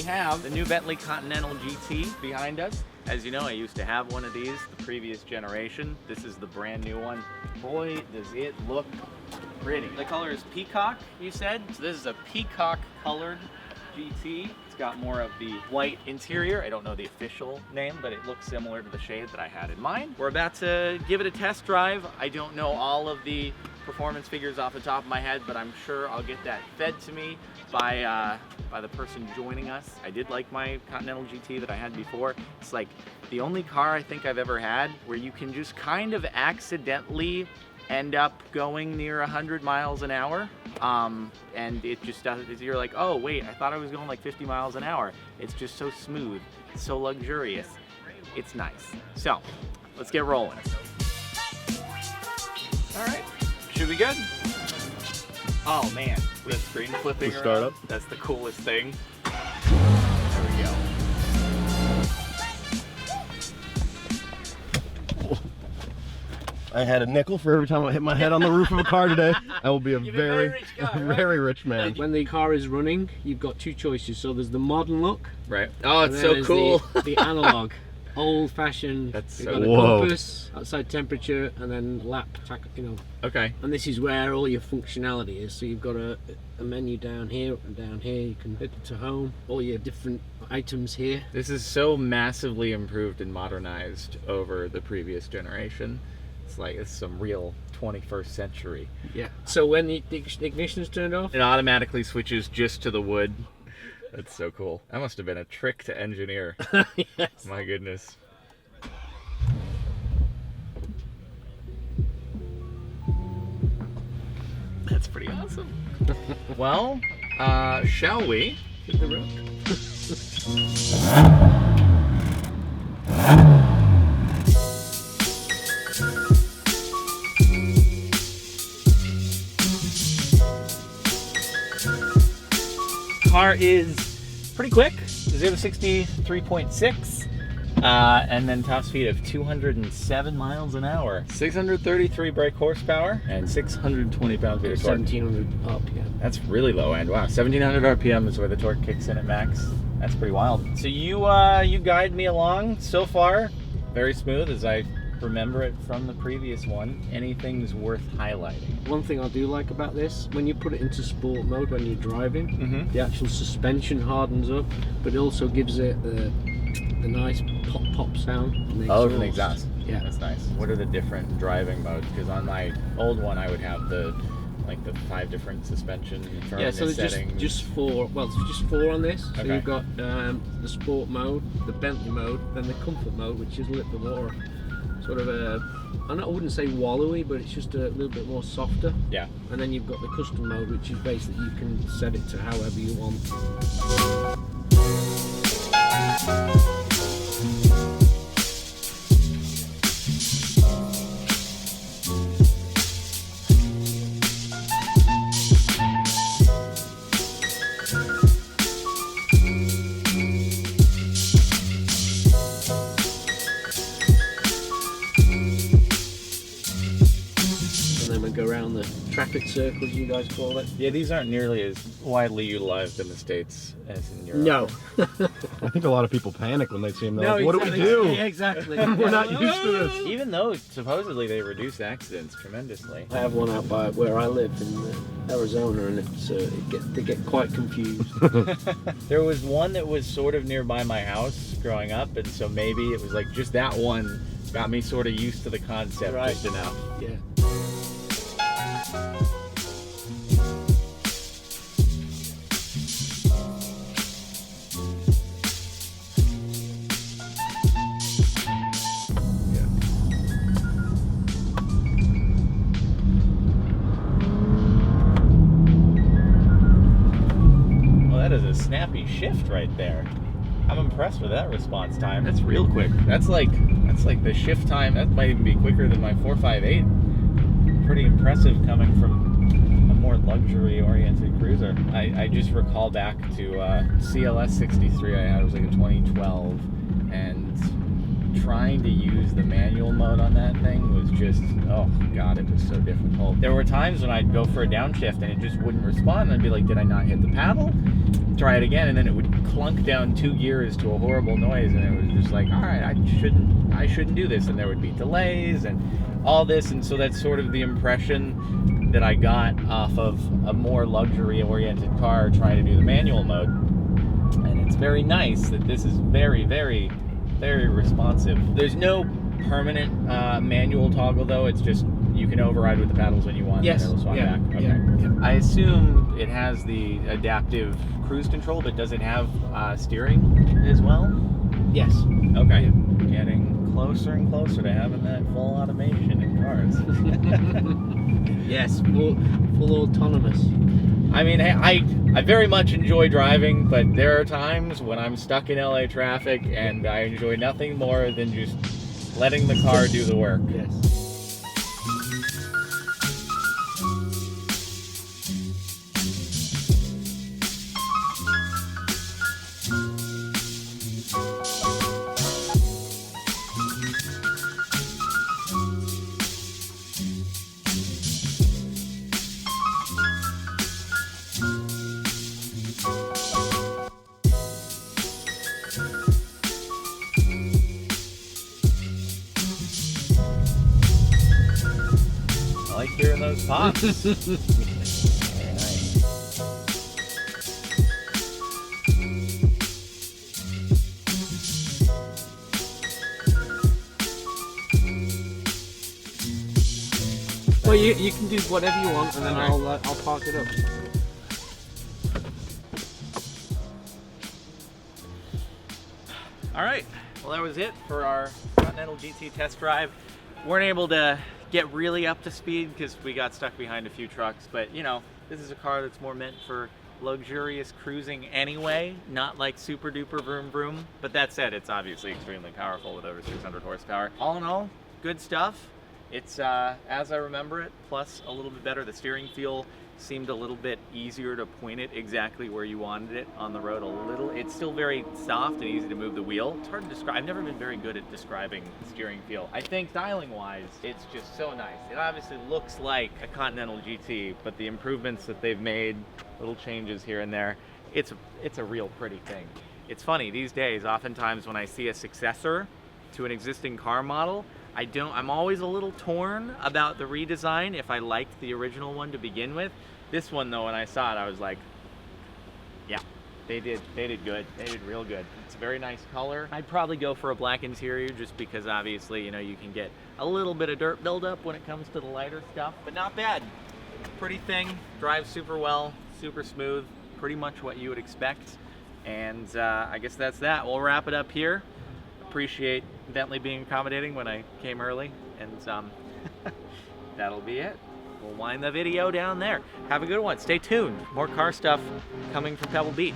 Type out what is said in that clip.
have the new Bentley Continental GT behind us. As you know, I used to have one of these, the previous generation. This is the brand new one. Boy, does it look pretty. The color is peacock, you said? So this is a peacock colored GT. It's got more of the white interior. I don't know the official name, but it looks similar to the shade that I had in mind. We're about to give it a test drive. I don't know all of the performance figures off the top of my head, but I'm sure I'll get that fed to me by the person joining us. I did like my Continental GT that I had before. It's like the only car I think I've ever had where you can just kind of accidentally end up going near 100 miles an hour. And it just doesn't, you're like, oh wait, I thought I was going like 50 miles an hour. It's just so smooth, so luxurious. It's nice. So, let's get rolling. All right, should be good. Oh man, the screen flipping around. Startup. That's the coolest thing. There we go. I had a nickel for every time I hit my head on the roof of a car today. I will be a very rich guy, right? very rich man. When the car is running, you've got two choices. So there's the modern look. Right. Oh, it's and so then cool. The analog, old-fashioned. That's You've so got a Whoa. compass, outside temperature, and then lap, you know. Okay. And this is where all your functionality is. So you've got a menu down here and down here. You can hit it to home. All your different items here. This is so massively improved and modernized over the previous generation. It's like it's some real 21st century. Yeah. So when the ignition is turned off, It automatically switches just to the wood. That's so cool. That must have been a trick to engineer. yes. My goodness. That's pretty awesome. Well, shall we hit the road? Car is pretty quick. 0 to 63.6. And then top speed of 207 miles an hour. 633 brake horsepower and 620 pound-feet of torque. 1700 RPM. That's really low end. Wow, 1700 RPM is where the torque kicks in at max. That's pretty wild. So you guide me along so far. Very smooth as I remember it from the previous one. Anything's worth highlighting? One thing I do like about this, when you put it into sport mode when you're driving, the actual suspension hardens up, but it also gives it the nice pop sound. Oh, from the exhaust. Yeah, That's nice. What are the different driving modes? Because on my old one, I would have the 5 different suspension firmness so there's settings. just 4. Well, it's just 4 on this. So Okay. you've got the sport mode, the Bentley mode, then the comfort mode, which is a little bit more sort of I wouldn't say wallowy, but it's just a little bit more softer. Yeah. And then you've got the custom mode, which is basically you can set it to however you want. Go around the traffic circles, you guys call it. Yeah, these aren't nearly as widely utilized in the States as in Europe. No. I think a lot of people panic when they see him. They're No, like, what do we exactly. do? Yeah, exactly. We're not used to this. Even though supposedly they reduce accidents tremendously. I have one out by where I live in Arizona, and they get quite confused. There was one that was sort of nearby my house growing up, and so maybe it was like just that one got me sort of used to the concept Right. just enough. Yeah. Well, that is a snappy shift right there. I'm impressed with that response time. That's real quick. That's like the shift time. That might even be quicker than my 458. Pretty impressive coming from a more luxury-oriented cruiser. I just recall back to CLS 63 I had. It was like a 2012, and trying to use the manual mode on that thing was just, oh god, it was so difficult. There were times when I'd go for a downshift and it just wouldn't respond, and I'd be like, did I not hit the paddle? Try it again, and then it would clunk down 2 gears to a horrible noise, and it was just like, all right, I shouldn't do this, and there would be delays and all this. And so that's sort of the impression that I got off of a more luxury-oriented car trying to do the manual mode. And it's very nice that this is very, very, very responsive. There's no permanent manual toggle though. It's just you can override with the paddles when you want. Yes. And it'll swap back. Okay. Yeah. I assume it has the adaptive cruise control, but does it have steering as well? Yes. Okay. Yeah. Getting closer and closer to having that full automation in cars. Yes, full autonomous. I mean, I very much enjoy driving, but there are times when I'm stuck in LA traffic and I enjoy nothing more than just letting the car do the work. Yes. I like hearing those pops. Very nice. Well, you can do whatever you want, and then I'll park it up. All right, well that was it for our Continental GT test drive. Weren't able to get really up to speed because we got stuck behind a few trucks, but you know, this is a car that's more meant for luxurious cruising anyway, not like super duper vroom vroom. But that said, it's obviously extremely powerful with over 600 horsepower. All in all, good stuff. It's as I remember it, plus a little bit better. The steering feel seemed a little bit easier to point it exactly where you wanted it on the road a little. It's still very soft and easy to move the wheel. It's hard to describe. I've never been very good at describing steering feel. I think styling wise, it's just so nice. It obviously looks like a Continental GT, but the improvements that they've made, little changes here and there, it's a real pretty thing. It's funny, these days, oftentimes when I see a successor to an existing car model, I'm always a little torn about the redesign if I liked the original one to begin with. This one though, when I saw it, I was like, yeah, they did good. They did real good. It's a very nice color. I'd probably go for a black interior just because obviously, you know, you can get a little bit of dirt buildup when it comes to the lighter stuff, but not bad. Pretty thing, drives super well, super smooth, pretty much what you would expect. And I guess that's that. We'll wrap it up here. Appreciate Bentley being accommodating when I came early, and that'll be it. We'll wind the video down there. Have a good one. Stay tuned. More car stuff coming from Pebble Beach.